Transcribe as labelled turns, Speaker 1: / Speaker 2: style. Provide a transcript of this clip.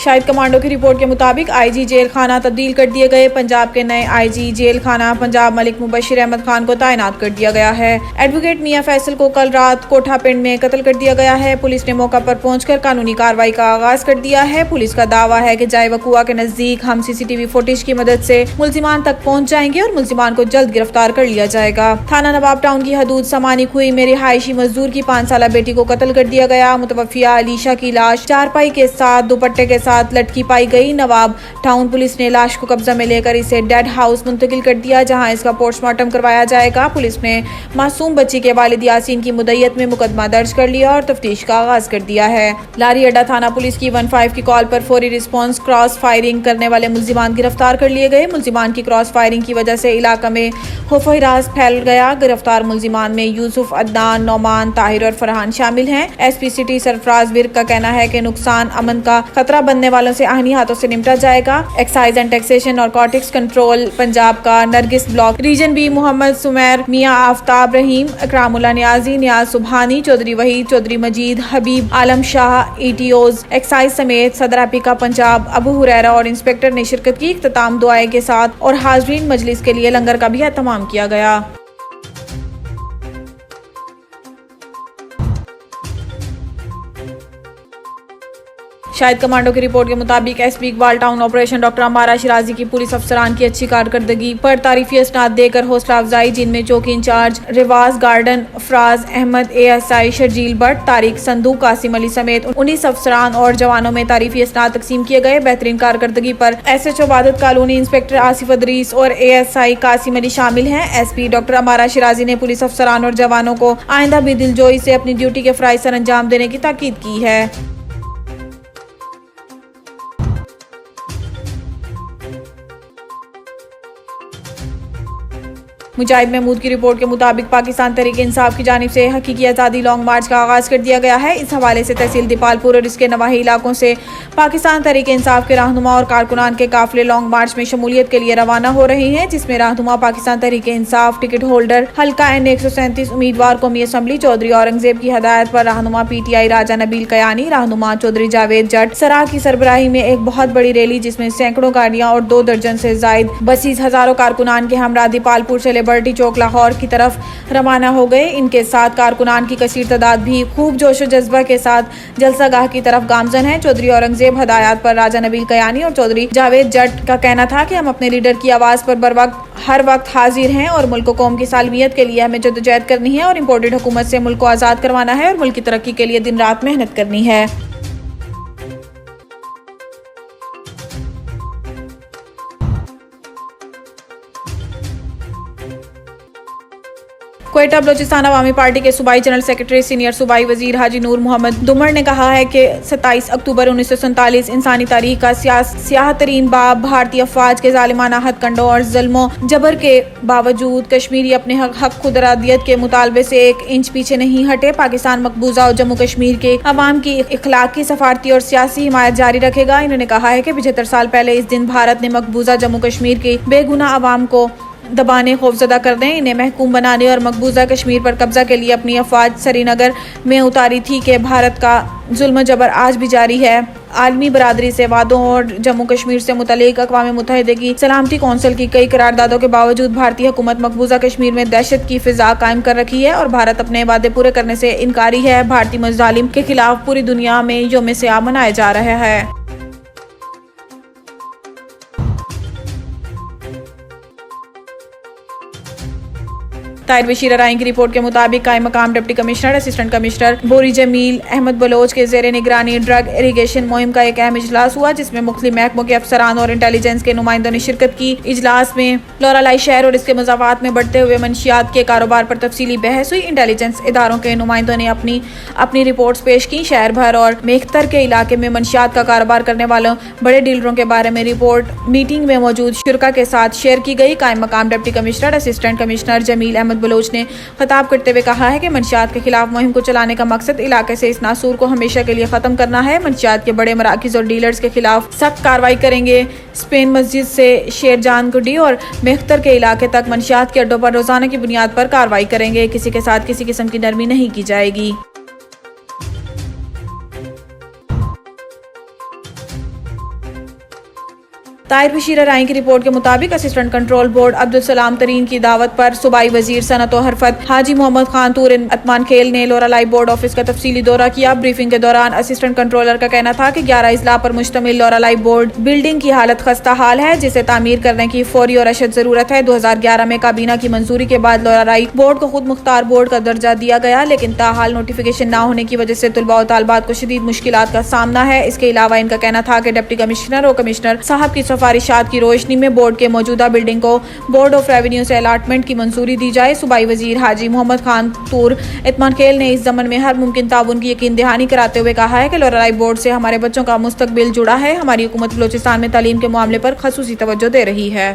Speaker 1: Shahid commando की report के मुताबिक आईजी जेल खाना तब्दील कर दिए गए। पंजाब के नए आईजी जेल खाना पंजाब मलिक मुबशिर अहमद खान को तैनात कर दिया गया है। एडवोकेट मियां फैसल को कल रात कोठा पिंड में कत्ल कर दिया गया है। पुलिस ने मौका पर पहुंचकर कानूनी कार्रवाई का आगाज कर दिया है। पुलिस का दावा है कि जाए वकुआ के नजदीक हम सीसीटीवी फुटेज की मदद से मुलजिमान तक पहुँच जाएंगे और मुलजिमान को जल्द गिरफ्तार कर लिया जाएगा। थाना नवाब टाउन की हदूद समानी खुई में रिहायशी मजदूर की 5 साल बेटी को कत्ल कर दिया गया। मुतवफिया अलीशा की लाश चारपाई के साथ दुपट्टे के साथ लटकी पाई गई। नवाब टाउन पुलिस ने लाश को कब्जा में लेकर इसे डेड हाउस मुंतकिल कर दिया, जहां इसका पोस्टमार्टम करवाया जाएगा। पुलिस ने मासूम बच्ची के वालिद यासीन की मुद्दत में मुकदमा दर्ज कर लिया और तफ्तीश का आगाज कर दिया है। लारी अड्डा थाना पुलिस की 15 की कॉल पर फौरी रिस्पांस क्रॉस फायरिंग करने वाले मुलजिमान गिरफ्तार कर लिए गए। मुलजिमान की क्रॉस फायरिंग की वजह से इलाका में खौफ हिरास फैल गया। गिरफ्तार मुलजिमान में यूसुफ, अदनान, नौमान, ताहिर और फरहान शामिल हैं। एसपी सिटी सरफराज विर्क का कहना है कि नुकसान अमन का खतरा बनने वालों से आहनी हाथों से निपटा जाएगा। एक्साइज एंड टैक्सेशन और कॉर्टिक्स कंट्रोल पंजाब का Nargis block region B Mohammad Sumair, Mian Aftab Rahim, Ikramullah Niazi, Niaz Subhani, Chaudhry Waheed, Chaudhry Majeed, Habib Alam Shah, ETOs excise समेत सदर एपिका पंजाब अबू हुरैरा और इंस्पेक्टर ने शिरकत की। इख्तिताम दुआए के साथ और हाजरीन मजलिस के लिए लंगर का भी एहतमाम किया गया। शाहिद कमांडो की रिपोर्ट के मुताबिक SP Iqbal town operation doctor अमारा शिराजी की पुलिस अफसरान की अच्छी कारकर्दगी पर तारीफी असनाद देकर हौसला अफजाई, जिनमें चौकी इंचार्ज रिवाज गार्डन फराज अहमद, ASI शर्जील भट्ट, तारिक संधू, कासिम अली समेत 19 अफसरान और जवानों में तारीफी असनाद तकसीम किए गए। बेहतरीन कारकर्दगी पर SHO Wahdat colony inspector Asif Adris और ASI कासिम अली शामिल हैं। एसपी डॉक्टर अमारा शिराजी ने पुलिस अफसरान और जवानों को आइंदा भी दिलजोई से अपनी ड्यूटी के फराइज सर अंजाम देने की ताकीद की है। मुजाहिद महमूद की रिपोर्ट के मुताबिक पाकिस्तान तहरीक-ए इंसाफ की जानिब से हकीकी आज़ादी लॉन्ग मार्च का आगाज कर दिया गया है। इस हवाले से तहसील दीपालपुर और इसके नवाही इलाकों से पाकिस्तान तहरीक-ए इंसाफ के रहनुमा और कारकुनान के काफिले लॉन्ग मार्च में शमूलियत के लिए रवाना हो रहे हैं, जिसमें रहनुमा पाकिस्तान तहरीक-ए इंसाफ टिकट होल्डर हल्का N 137 उम्मीदवार कौमी असम्बली चौधरी औरंगजेब की हदायत पर रहनुमा PTI राजा नबील कयानी, रहनुमा चौधरी जावेद जट सराह की सरबराही में एक बहुत बड़ी रैली, जिसमें सैकड़ों गाड़ियां और 2 दर्जन से जायद बसीस हजारों कारकुनान के हमरा दीपालपुर से लिबर्टी चौक लाहौर की तरफ रवाना हो गए। इनके साथ कारकुनान की कसीर तादाद भी खूब जोशो जज्बा के साथ जलसागाह की तरफ गामजन है। चौधरी औरंगजेब हदायत पर राजा नबील कयानी और चौधरी जावेद जट का कहना था कि हम अपने लीडर की आवाज पर बर वक्त हर वक्त हाजिर हैं और मुल्क कौम की सालमियत के लिए हमें जद्दोजहद करनी है और इम्पोर्टेड हुकूमत से मुल्क को आज़ाद करवाना है और मुल्क की तरक्की के लिए दिन रात मेहनत करनी है। क्वेटा बलोचिस्तान अवामी पार्टी के सूबाई जनरल सेक्रेटरी सीनियर सूबाई वजीर हाजी नूर मोहम्मद दुमर ने कहा है कि 27 अक्टूबर 1947 इंसानी तारीख का स्याह तरीन बाब भारतीय अफवाज के जालिमाना हथकंडों और जुल्मों जबर के बावजूद कश्मीरी अपने हक खुद इरादियत के मुतालबे से 1 इंच पीछे नहीं हटे। पाकिस्तान मकबूजा और जम्मू कश्मीर के अवाम की इखलाकी, सफारती और सियासी हिमायत जारी रखेगा। इन्होंने कहा है कि 75 साल पहले इस दिन भारत ने मकबूजा जम्मू कश्मीर के बेगुनाह अवाम को दबाने, खौफजदा करने, इन्हें महकूम बनाने और मकबूजा कश्मीर पर कब्जा के लिए अपनी अफवाज श्रीनगर में उतारी थी कि भारत का जुल्म जबर आज भी जारी है। आलमी बरादरी से वादों और जम्मू कश्मीर से मुतल्लिक अक़वाम मुत्तहिदा की सलामती कौंसिल की कई करारदादों के बावजूद भारतीय हुकूमत मकबूजा कश्मीर में दहशत की फिजा कायम कर रखी है और भारत अपने वादे पूरे करने से इनकारी है। भारतीय मुजालिम के खिलाफ पूरी दुनिया में यौम सियाह मनाया जा रहा है। ताहिर बशीर अराइन की रिपोर्ट के मुताबिक कायम मकाम डिप्टी कमिश्नर असिस्टेंट कमिश्नर बोरी जमील अहमद बलोच के जेर निगरानी ड्रग इरीगेशन मुहिम का एक अहम इजलास हुआ, जिसमें मुख्तलिफ महकमों के अफसरान और इंटेलिजेंस के नुमाइंदों ने शिरकत की। इजलास में लोरालाई शहर और इसके मज़ाफ़ात में बढ़ते हुए मंशियात के कारोबार पर तफसीली बहस हुई। इंटेलिजेंस इदारों के नुमाइंदों ने अपनी रिपोर्ट्स पेश की। शहर भर और मेख्तर के इलाके में मंशियात का कारोबार करने वालों बड़े डीलरों के बारे में रिपोर्ट मीटिंग में मौजूद शुरा के साथ शेयर की गई। कायम मकाम deputy commissioner assistant commissioner Jamil Ahmed Baloch ने खिताब करते हुए कहा है कि मंशियात के खिलाफ मुहिम को चलाने का मकसद इलाके से इस नासूर को हमेशा के लिए खत्म करना है। मंशियात के बड़े मराकिज और डीलर्स के खिलाफ सख्त कार्रवाई करेंगे। स्पेन मस्जिद से शेरजान गुडी और मेख्तर के इलाके तक मंशियात के अड्डों पर रोजाना की बुनियाद पर कार्रवाई करेंगे। किसी के साथ किसी किस्म की नरमी नहीं की जाएगी। ताहिर बशीर राय की रिपोर्ट के मुताबिक assistant control board Abdul Salam तरीन की दावत पर सूबाई वजीर सनत और हरफत हाजी मोहम्मद खान तूर अतमान खेल ने लोरालाई बोर्ड ऑफिस का तफसीली दौरा किया। ब्रीफिंग के दौरान असिस्टेंट कंट्रोलर का कहना था कि 11 इजला पर मुश्तमिल लोरालाई बोर्ड बिल्डिंग की हालत खस्ता हाल है, जिसे तामीर करने की फौरी और अशद जरूरत है। 2011 में काबीना की मंजूरी के बाद लोरालाई बोर्ड को खुद मुख्तार बोर्ड का दर्जा दिया गया, लेकिन ताहाल नोटिफिकेशन न होने की वजह से तुलबा और तालबात को शदीद मुश्किलात का सामना है। इसके अलावा इनका कहना था कि डिप्टी कमिश्नर और कमिश्नर साहब की सिफारिशात की रोशनी में बोर्ड के मौजूदा बिल्डिंग को बोर्ड ऑफ रेवेन्यू से अलाटमेंट की मंजूरी दी जाए। सूबाई वजीर हाजी मोहम्मद खान तूर अतमान खेल ने इस जमन में हर मुमकिन ताउन की यकीन दहानी कराते हुए कहा है कि लोरालाई बोर्ड से हमारे बच्चों का मुस्तकबिल जुड़ा है। हमारी हुकूमत बलोचिस्तान में तालीम के मामले पर खसूसी तवज्जो दे रही है।